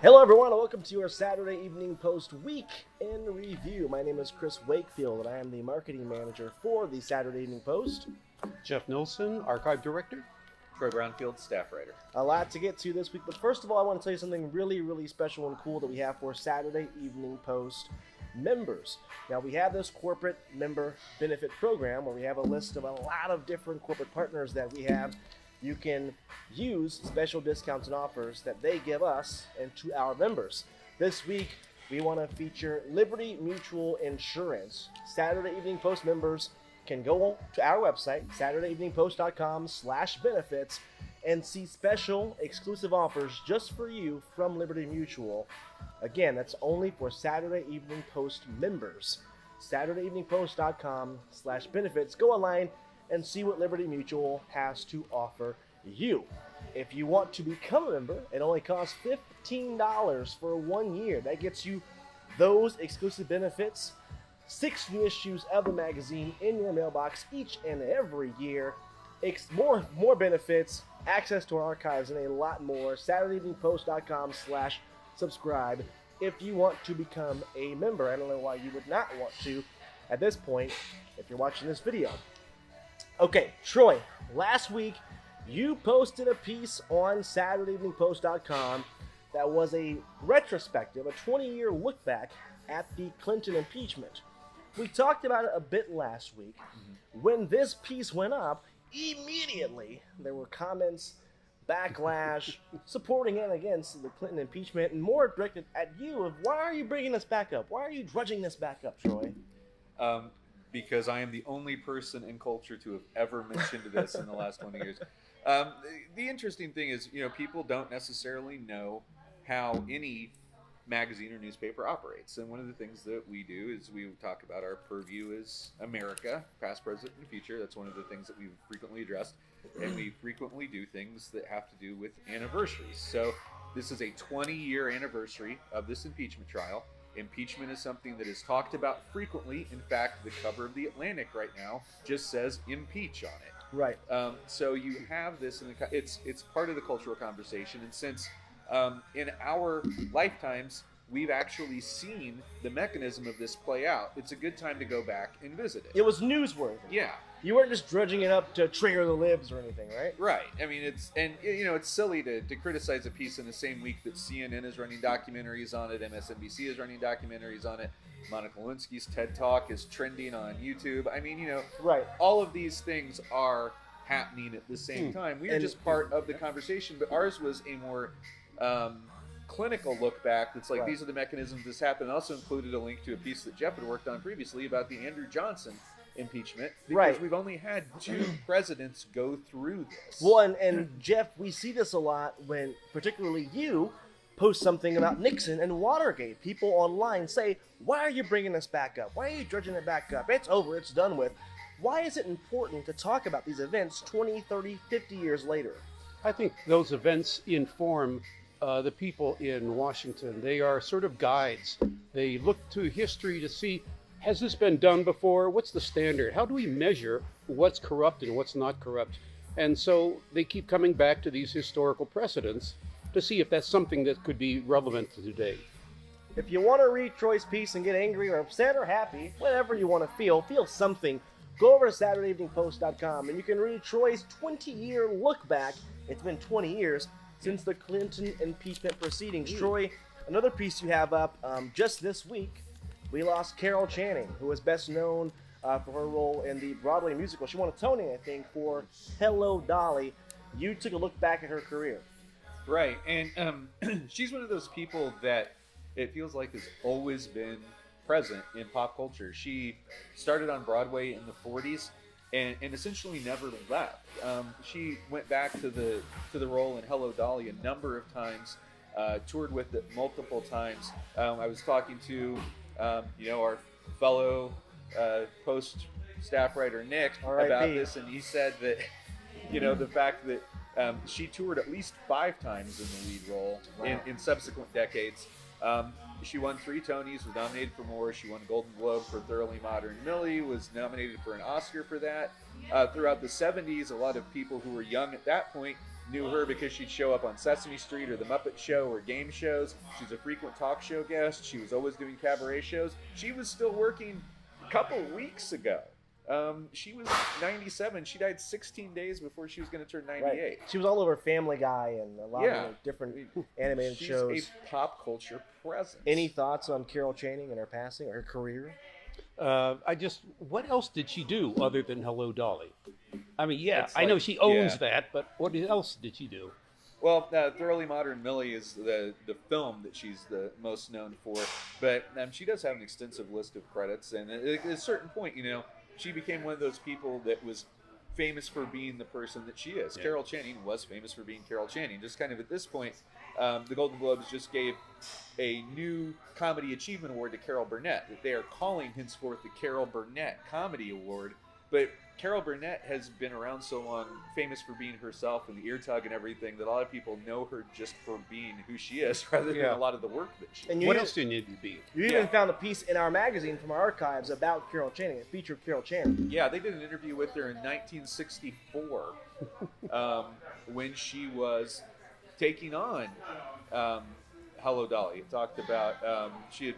Hello everyone and welcome to your Saturday Evening Post Week in Review. My name is Chris Wakefield and I am the marketing manager for the Saturday Evening Post. Jeff Nilsson, archive director. Troy Brownfield, staff writer. A lot to get to this week, but first of all I want to tell you something really special and cool that we have for Saturday Evening Post members. Now we have this corporate member benefit program where we have a list of a lot of different corporate partners that we have. You can use special discounts and offers that they give us and to our members. This week, we want to feature Liberty Mutual Insurance. Saturday Evening Post members can go to our website, SaturdayEveningPost.com/benefits, and see special exclusive offers just for you from Liberty Mutual. Again, that's only for Saturday Evening Post members. SaturdayEveningPost.com/benefits. Go online and see what Liberty Mutual has to offer you. If you want to become a member, it only costs $15 for 1 year. That gets you those exclusive benefits, 6 new issues of the magazine in your mailbox each and every year, more benefits, access to our archives, and a lot more. SaturdayEveningPost.com/subscribe if you want to become a member. I don't know why you would not want to at this point if you're watching this video. Okay, Troy, last week you posted a piece on SaturdayEveningPost.com that was a retrospective, a 20-year look back at the Clinton impeachment. We talked about it a bit last week. When this piece went up, immediately there were comments, backlash, supporting and against the Clinton impeachment, and more directed at you of why are you bringing this back up? Why are you drudging this back up, Troy? Because I am the only person in culture to have ever mentioned this in the last 20 years. The interesting thing is, people don't necessarily know how any magazine or newspaper operates. And one of the things that we do is we talk about our purview is America, past, present, and future. That's one of the things that we've frequently addressed. And we frequently do things that have to do with anniversaries. So this is a 20-year anniversary of this impeachment trial. Impeachment is something that is talked about frequently. In fact, the cover of The Atlantic right now just says impeach on it. Right. So you have this, it's part of the cultural conversation. And since in our lifetimes, we've actually seen the mechanism of this play out, it's a good time to go back and visit it. It was newsworthy. Yeah. You weren't just drudging it up to trigger the libs or anything, right? Right. I mean, it's silly to criticize a piece in the same week that CNN is running documentaries on it, MSNBC is running documentaries on it, Monica Lewinsky's TED Talk is trending on YouTube. I mean, right. All of these things are happening at the same time. We are just part of the conversation, but ours was a more clinical look back that's like, right. These are the mechanisms this happened. I also included a link to a piece that Jeff had worked on previously about the Andrew Johnson impeachment, because right. We've only had 2 presidents go through this. Well, and Jeff, we see this a lot when particularly you post something about Nixon and Watergate. People online say, why are you bringing this back up? Why are you dredging it back up? It's over. It's done with. Why is it important to talk about these events 20, 30, 50 years later? I think those events inform the people in Washington. They are sort of guides. They look to history to see, has this been done before? What's the standard? How do we measure what's corrupt and what's not corrupt? And so they keep coming back to these historical precedents to see if that's something that could be relevant to today. If you want to read Troy's piece and get angry or upset or happy, whatever you want to feel something, go over to SaturdayEveningPost.com and you can read Troy's 20-year look back. It's been 20 years since the Clinton impeachment proceedings. Troy, another piece you have up just this week, we lost Carol Channing, who is best known for her role in the Broadway musical. She won a Tony, I think, for Hello, Dolly. You took a look back at her career. Right, and she's one of those people that it feels like has always been present in pop culture. She started on Broadway in the 40s and essentially never left. She went back to the role in Hello, Dolly a number of times, toured with it multiple times. I was talking to our fellow Post staff writer Nick about this, and he said that the fact that she toured at least 5 times in the lead role. Wow. in subsequent decades. She won 3 Tonys, was nominated for more. She won a Golden Globe for Thoroughly Modern Millie, was nominated for an Oscar for that. Throughout the 70s, a lot of people who were young at that point knew her because she'd show up on Sesame Street or The Muppet Show or game shows. She's a frequent talk show guest. She was always doing cabaret shows. She was still working a couple weeks ago. She was 97. She died 16 days before she was going to turn 98. Right. She was all over Family Guy and a lot of different animated shows. She's a pop culture presence. Any thoughts on Carol Channing and her passing, or her career? What else did she do other than Hello, Dolly? I mean, It's I know like- she owns yeah. that, but what else did she do? Well, Thoroughly Modern Millie is the film that she's the most known for, but she does have an extensive list of credits, and at a certain point, she became one of those people that was famous for being the person that she is. Yeah. Carol Channing was famous for being Carol Channing. Just kind of at this point, the Golden Globes just gave a new Comedy Achievement Award to Carol Burnett that they are calling henceforth the Carol Burnett Comedy Award. But Carol Burnett has been around so long, famous for being herself and the ear tug and everything, that a lot of people know her just for being who she is rather than a lot of the work that she And does. What else do you need to be? You even found a piece in our magazine from our archives about Carol Channing. It featured Carol Channing. Yeah, they did an interview with her in 1964 when she was taking on Hello, Dolly. It talked about she had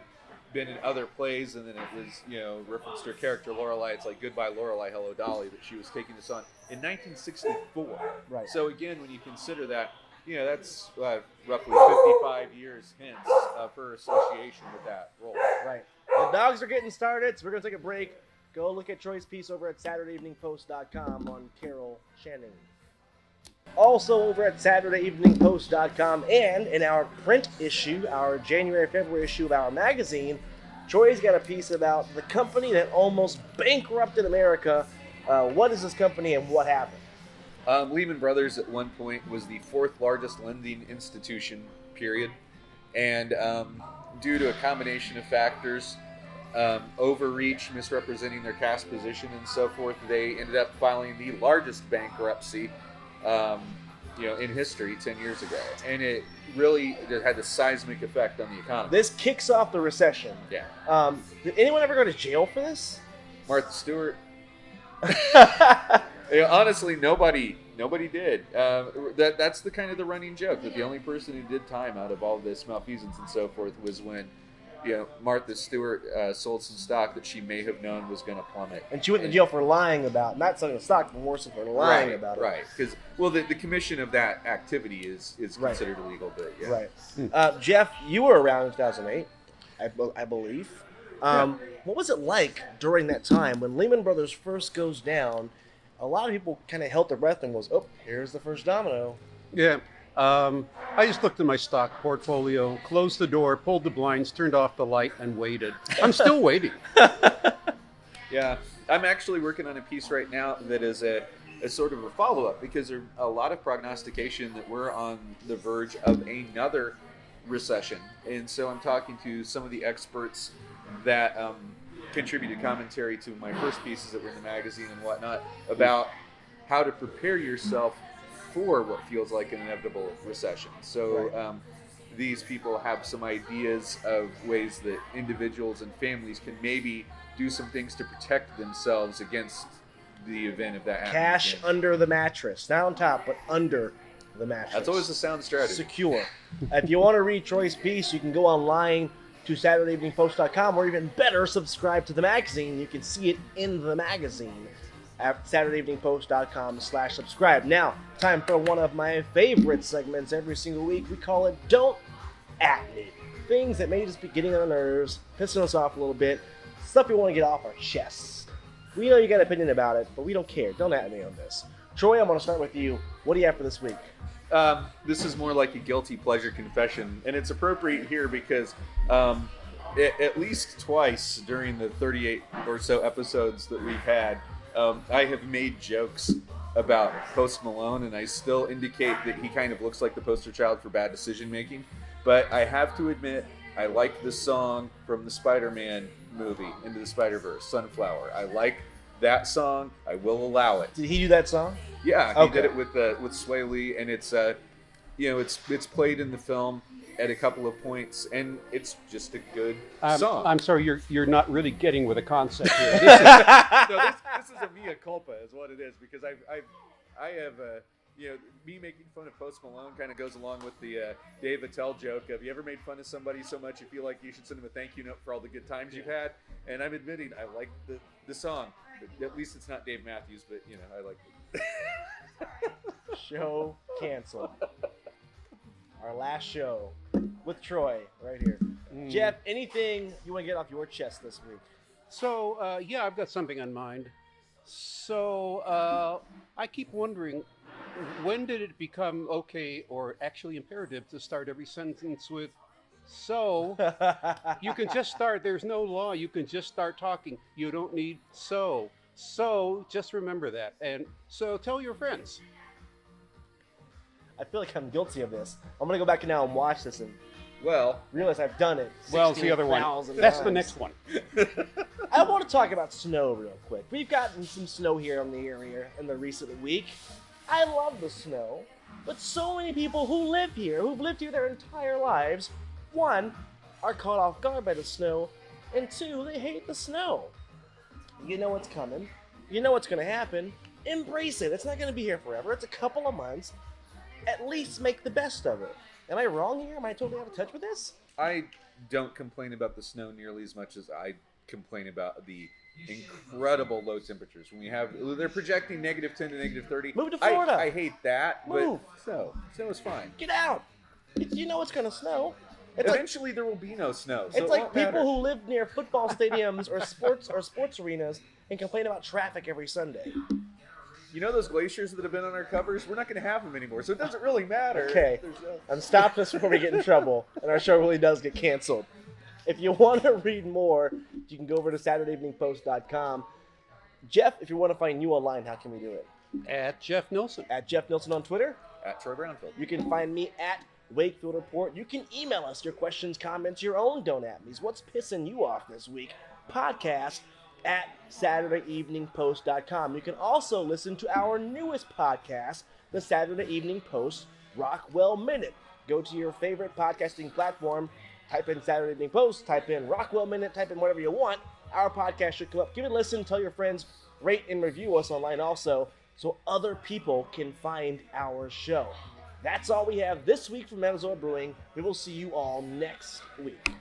been in other plays, and then it was, referenced her character Lorelai. It's like Goodbye Lorelai, Hello Dolly, that she was taking this on in 1964. Right. So again, when you consider that, that's roughly 55 years hence of her association with that role. Right. The dogs are getting started, so we're going to take a break. Go look at Troy's piece over at SaturdayEveningPost.com on Carol Channing. Also over at SaturdayEveningPost.com and in our print issue, our January-February issue of our magazine, Troy's got a piece about the company that almost bankrupted America. What is this company and what happened? Lehman Brothers at one point was the fourth largest lending institution, period. And due to a combination of factors, overreach, misrepresenting their cash position, and so forth, they ended up filing the largest bankruptcy in history 10 years ago. And it really had a seismic effect on the economy. This kicks off the recession. Yeah. Did anyone ever go to jail for this? Martha Stewart. Honestly, nobody did. That's the kind of the running joke, that the only person who did time out of all this malfeasance and so forth was when Martha Stewart sold some stock that she may have known was going to plummet. And she went to jail for lying about, not selling the stock, but more so for lying about it. Right, because, the commission of that activity is considered illegal. But yeah. Right. Jeff, you were around in 2008, I believe. What was it like during that time when Lehman Brothers first goes down? A lot of people kind of held their breath and was, here's the first domino. Yeah. I just looked at my stock portfolio, closed the door, pulled the blinds, turned off the light, and waited. I'm still waiting. Yeah. I'm actually working on a piece right now that is a sort of a follow-up, because there's a lot of prognostication that we're on the verge of another recession. And so I'm talking to some of the experts that contributed commentary to my first pieces that were in the magazine and whatnot about how to prepare yourself for what feels like an inevitable recession. So these people have some ideas of ways that individuals and families can maybe do some things to protect themselves against the event of that happening. Cash under the mattress. Not on top, but under the mattress. That's always a sound strategy. Secure. If you want to read Troy's piece, you can go online to SaturdayEveningPost.com, or even better, subscribe to the magazine. You can see it in the magazine at SaturdayEveningPost.com/subscribe. Now, time for one of my favorite segments every single week. We call it Don't At Me. Things that may just be getting on our nerves, pissing us off a little bit, stuff we want to get off our chests. We know you got an opinion about it, but we don't care. Don't at me on this. Troy, I'm going to start with you. What do you have for this week? This is more like a guilty pleasure confession, and it's appropriate here because at least twice during the 38 or so episodes that we've had, I have made jokes about Post Malone, and I still indicate that he kind of looks like the poster child for bad decision making. But I have to admit, I like the song from the Spider-Man movie, Into the Spider-Verse, Sunflower. I like that song. I will allow it. Did he do that song? Yeah, he Okay. did it with Sway Lee, and it's it's played in the film at a couple of points, and it's just a good song. I'm sorry, you're not really getting with the concept here. No, this is a mea culpa, is what it is, because I have me making fun of Post Malone kind of goes along with the Dave Attell joke of, you ever made fun of somebody so much you feel like you should send them a thank you note for all the good times you've had? And I'm admitting I like the song. At least it's not Dave Matthews, but I like it. Show canceled. Our last show with Troy right here. Jeff, anything you want to get off your chest this week? So, I've got something on mind. So, I keep wondering, when did it become okay or actually imperative to start every sentence with so? You can just start. There's no law. You can just start talking. You don't need so. So, just remember that. And so, tell your friends. I feel like I'm guilty of this. I'm going to go back now and watch this and realize I've done it. Well, it's the other one. That's the next one. I want to talk about snow real quick. We've gotten some snow here in the area in the recent week. I love the snow, but so many people who live here, who've lived here their entire lives, one, are caught off guard by the snow, and two, they hate the snow. You know what's coming. You know what's going to happen. Embrace it. It's not going to be here forever. It's a couple of months. At least make the best of it. Am I wrong here? Am I totally out of touch with this? I don't complain about the snow nearly as much as I complain about the incredible low temperatures. When they're projecting -10 to -30. Move to Florida. I hate that. Move. But snow is fine. Get out. You know it's going to snow. Eventually, there will be no snow. So it's like people who live near football stadiums or sports arenas and complain about traffic every Sunday. You know those glaciers that have been on our covers? We're not going to have them anymore, so it doesn't really matter. Okay, I'm stopping this before we get in trouble, and our show really does get canceled. If you want to read more, you can go over to SaturdayEveningPost.com. Jeff, if you want to find you online, how can we do it? At Jeff Nilsson. At Jeff Nilsson on Twitter. At Troy Brownfield. You can find me at Wakefield Report. You can email us your questions, comments, your own don't at me's. What's pissing you off this week? Podcast at SaturdayEveningPost.com. You can also listen to our newest podcast, the Saturday Evening Post Rockwell Minute. Go to your favorite podcasting platform, type in Saturday Evening Post, type in Rockwell Minute, type in whatever you want. Our podcast should come up. Give it a listen, tell your friends, rate and review us online also, so other people can find our show. That's all we have this week from Metazoa Brewing. We will see you all next week.